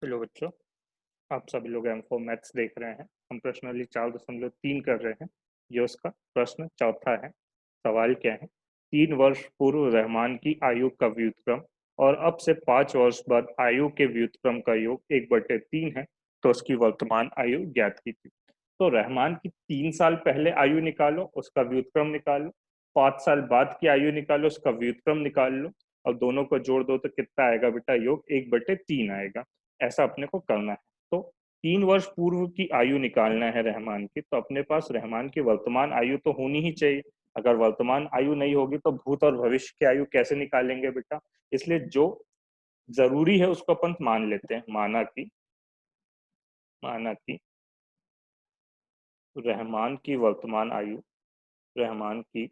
Hello बच्चों, आप सभी लोग एम फॉर मैथ्स देख रहे हैं। हम प्रश्नावली 4.3 कर रहे हैं। ये उसका प्रश्न चौथा है। सवाल क्या है? 3 वर्ष पूर्व रहमान की आयु का व्युत्क्रम और अब से 5 वर्ष बाद आयु के व्युत्क्रम का योग 1/3 है, तो उसकी वर्तमान आयु ज्ञात कीजिए। तो रहमान की 3 साल पहले आयु निकालो, उसका व्युत्क्रम निकालो। 5 साल बाद की आयु निकालो, उसका व्युत्क्रम निकाल लो। और दोनों को जोड़ दो तो कितना आएगा बेटा? योग 1/3 आएगा। ऐसा अपने को करना है। तो 3 वर्ष पूर्व की आयु निकालना है रहमान की, तो अपने पास रहमान की वर्तमान आयु तो होनी ही चाहिए। अगर वर्तमान आयु नहीं होगी तो भूत और भविष्य की आयु कैसे निकालेंगे बेटा? इसलिए जो जरूरी है उसको अपन मान लेते हैं। माना कि रहमान की वर्तमान आयु, रहमान की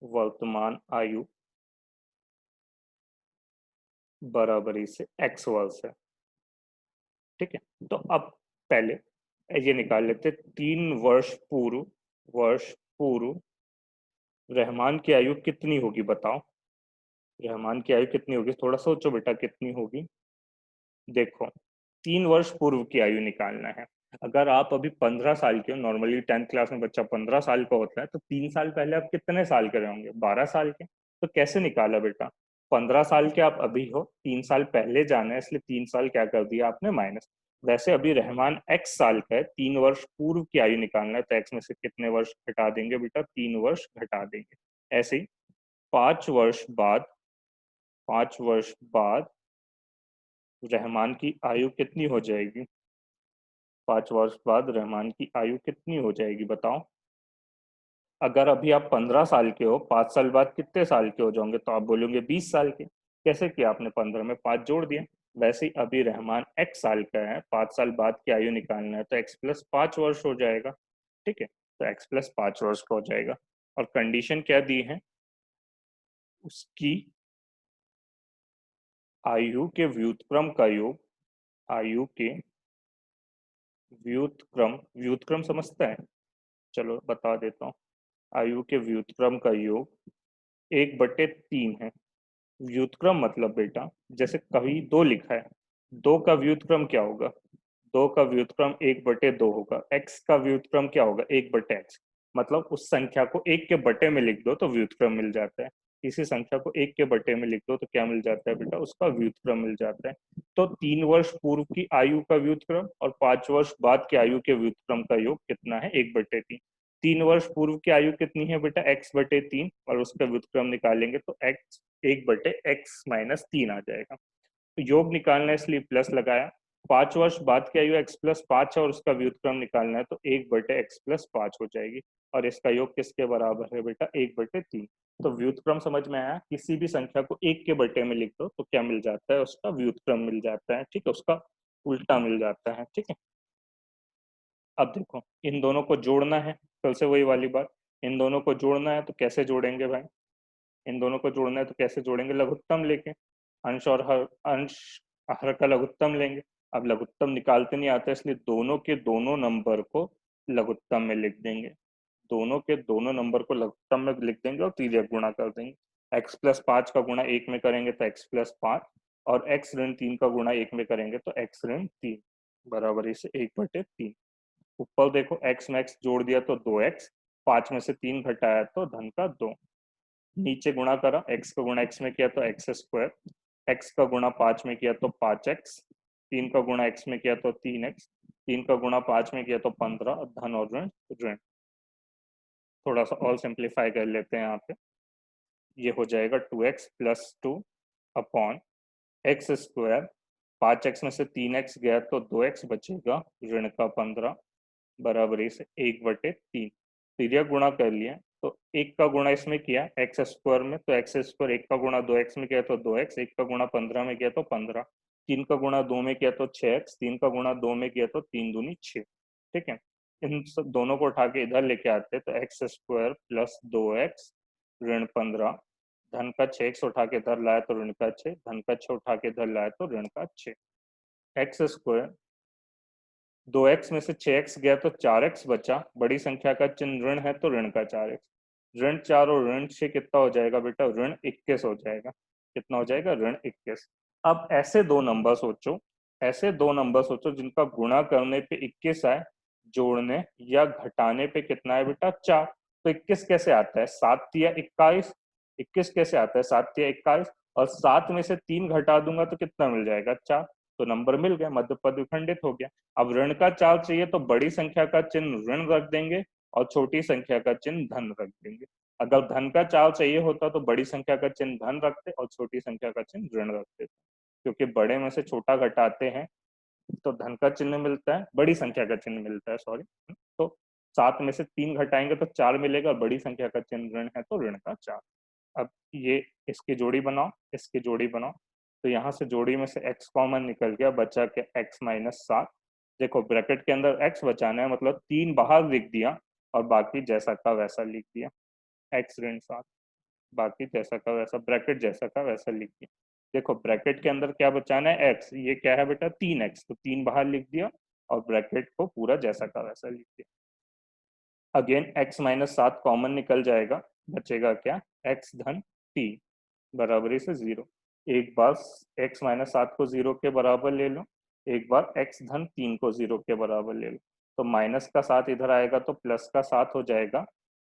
वर्तमान आयु बराबरी से एक्स वर्ष है। ठीक है, तो अब पहले ये निकाल लेते। 3 वर्ष पूर्व रहमान की आयु कितनी होगी बताओ? रहमान की आयु कितनी होगी? थोड़ा सोचो बेटा, कितनी होगी? देखो, 3 वर्ष पूर्व की आयु निकालना है। अगर आप अभी 15 साल के हो, नॉर्मली 10th क्लास में बच्चा 15 साल का होता है, तो 3 साल पहले आप कितने साल के होंगे? 12 साल के। तो कैसे निकाला बेटा? 15 साल के आप अभी हो, 3 साल पहले जाना है, इसलिए 3 साल क्या कर दिया आपने? माइनस। वैसे अभी रहमान एक्स साल का है, 3 वर्ष पूर्व की आयु निकालना है, तो एक्स में से कितने वर्ष घटा देंगे बेटा? 3 वर्ष घटा देंगे। ऐसे ही 5 वर्ष बाद, 5 वर्ष बाद रहमान की आयु कितनी हो जाएगी? 5 वर्ष बाद रहमान की आयु कितनी हो जाएगी बताओ? अगर अभी आप 15 साल के हो, 5 साल बाद कितने साल के हो जाओगे? तो आप बोलोगे 20 साल के। कैसे किया आपने? 15 में 5 जोड़ दिया। वैसे ही अभी रहमान एक्स साल का है, 5 साल बाद की आयु निकालना है, तो एक्स प्लस 5 वर्ष हो जाएगा। ठीक है, तो एक्स प्लस 5 वर्ष का हो जाएगा। और कंडीशन क्या दी है? उसकी आयु के व्युत्क्रम का योग, आयु के व्युत्क्रम, व्युत्क्रम समझता है? चलो बता देता हूँ। आयु के व्युत्क्रम का योग 1/3 है। व्युत्क्रम मतलब बेटा, जैसे कभी 2 लिखा है, 2 का व्युत्क्रम क्या होगा? 2 का व्युत्क्रम 1/2 होगा। एक्स का व्युत्क्रम क्या होगा? 1/x। मतलब उस संख्या को 1 के बटे में लिख दो तो व्युत्क्रम मिल जाता है। इसी संख्या को 1 के बटे में लिख दो तो क्या मिल जाता है बेटा? उसका व्युत्क्रम मिल जाता है। तो 3 वर्ष पूर्व की आयु का व्युत्क्रम और 5 वर्ष बाद की आयु के व्युत्क्रम का योग कितना है? 1/3। 3 वर्ष पूर्व की आयु कितनी है बेटा? x/3, और उसका व्युत्क्रम निकालेंगे तो x 1/x-3 आ जाएगा। तो योग निकालना है इसलिए प्लस लगाया। 5 वर्ष बाद की आयु x प्लस 5 है और उसका व्युत्क्रम निकालना है, तो 1/x+5 हो जाएगी। और इसका योग किसके बराबर है बेटा? 1/3। तो व्युत्क्रम समझ में आया? किसी भी संख्या को 1 के बटे में लिख दो तो क्या मिल जाता है? उसका व्युत्क्रम मिल जाता है। ठीक है, उसका उल्टा मिल जाता है। ठीक है, अब देखो, इन दोनों को जोड़ना है। फिर से वही वाली बात, इन दोनों को जोड़ना है तो कैसे जोड़ेंगे भाई? इन दोनों को जोड़ना है तो कैसे जोड़ेंगे? लघुत्तम लेके। अंश और हर, अंश हर का लघुत्तम लेंगे। अब लघुत्तम निकालते नहीं आता, इसलिए दोनों के दोनों नंबर को लघुत्तम में लिख देंगे। दोनों के दोनों नंबर को लघुत्तम में लिख देंगे और तिर्यक गुणा कर देंगे। x+5 का गुणा 1 में करेंगे तो x+5, और x-3 का गुणा 1 में करेंगे तो x-3 बराबर इसे 1/3। ऊपर देखो, x में x जोड़ दिया तो 2x, 5 में से 3 घटाया तो धन का 2। नीचे गुणा करा, x का गुणा x में किया तो x², x का गुणा 5 में किया तो 5x, 3 का गुणा x में किया तो 3x, 3 का गुणा 5 में किया तो 15। धन और ऋण ऋण। थोड़ा सा और सिंप्लीफाई कर लेते हैं यहाँ पे। ये हो जाएगा 2x+2 अपॉन x²। 5x में से 3x गया तो 2x बचेगा, ऋण का 15 बराबर से 1/3। तिर्यक गुणा कर लिया तो 1 का गुणा इसमें किया x² में, तो x², 1 का गुणा 2x में किया तो 2x, 1 का गुणा 15 में किया तो 15, 3 का गुणा 2 में किया तो 6x, 3 का गुणा 2 में किया तो 3 दूनी 6। ठीक है, इन सब दोनों को उठा के इधर लेके आते तो x² + 2x ऋण 15, धन का 6x उठा के इधर लाया तो ऋण का 6, धन का 6 उठा के इधर लाया तो ऋण का 6। x², 2x में से 6x गया तो 4x बचा, बड़ी संख्या का चिन्ह ऋण है तो ऋण का 4x। ऋण 4 और ऋण 6 कितना हो जाएगा बेटा? ऋण 21 हो जाएगा। कितना हो जाएगा? ऋण 21। अब ऐसे दो नंबर सोचो जिनका गुणा करने पे 21 आए, जोड़ने या घटाने पे कितना है बेटा, 4। तो 21 कैसे आता है, 7 या 21। 21 कैसे आता है, 7 या 21। और 7 में से 3 घटा दूंगा तो कितना मिल जाएगा, 4। तो नंबर मिल गया, मध्य पद विखंडित हो गया। अब ऋण का चाल चाहिए तो बड़ी संख्या का चिन्ह ऋण रख देंगे और छोटी संख्या का चिन्ह धन रख देंगे। अगर धन का चाल चाहिए होता तो बड़ी संख्या का चिन्ह धन रखते और छोटी संख्या का चिन्ह ऋण रखते, क्योंकि बड़े में से छोटा घटाते हैं तो धन का चिन्ह मिलता है, बड़ी संख्या का चिन्ह मिलता है, सॉरी। तो 7 में से 3 घटाएंगे तो 4 मिलेगा, बड़ी संख्या का चिन्ह ऋण है तो ऋण का 4। अब ये इसकी जोड़ी बनाओ, इसकी जोड़ी बनाओ। तो यहाँ से जोड़ी में से x कॉमन निकल गया, बचा के x-7। देखो ब्रैकेट के अंदर x बचाना है, मतलब 3 बाहर लिख दिया और बाकी जैसा का वैसा लिख दिया, x-7। बाकी जैसा का वैसा, ब्रैकेट जैसा का वैसा लिख दिया। देखो ब्रैकेट के अंदर क्या बचाना है, x, ये क्या है बेटा, 3x, तो 3 बाहर लिख दिया और ब्रैकेट को पूरा जैसा का वैसा लिख दिया। अगेन x-7 कॉमन निकल जाएगा, बचेगा क्या, x-3 बराबरी से 0। एक बार x-7 को 0 के बराबर ले लो, एक बार x-3 को 0 के बराबर ले लो। तो -का 7 इधर आएगा तो +का 7 हो जाएगा,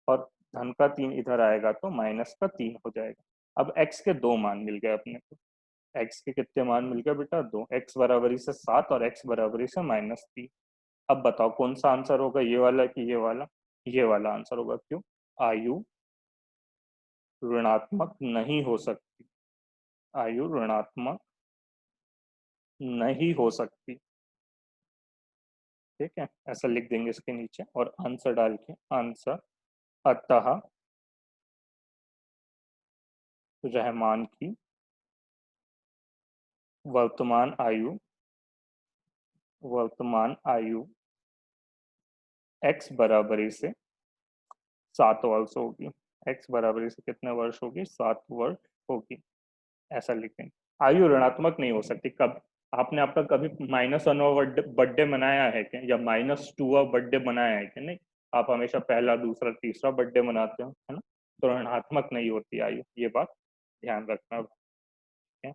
और धन का 3 इधर आएगा तो -का 3 हो जाएगा। अब x के 2 मान मिल गए अपने को। x के कितने मान मिल गए बेटा, 2। x बराबरी से 7 और x बराबरी से -3। अब बताओ कौन सा आंसर होगा, ये वाला कि ये वाला, ये वाला आंसर होगा। क्यों, आयु ऋणात्मक नहीं हो सकती, आयु ऋणात्मक नहीं हो सकती। ठीक है, ऐसा लिख देंगे इसके नीचे और आंसर डाल के, आंसर अतः रहमान की वर्तमान आयु, वर्तमान आयु x बराबरी से 7 वर्ष होगी। x बराबरी से कितने वर्ष होगी, 7 वर्ष होगी, ऐसा लिखेंगे। आयु ऋणात्मक नहीं हो सकती। कब आपने आपका कभी -1 बर्थडे मनाया है क्या, या -2 बर्थडे मनाया है क्या, नहीं। आप हमेशा पहला दूसरा तीसरा बर्थडे मनाते हो, है ना। तो ऋणात्मक नहीं होती आयु, ये बात ध्यान रखना। ठीक है,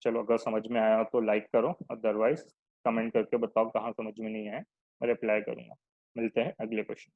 चलो अगर समझ में आया तो लाइक करो, अदरवाइज कमेंट करके बताओ कहाँ समझ में नहीं आया, मैं रिप्लाई करूंगा। मिलते हैं अगले क्वेश्चन।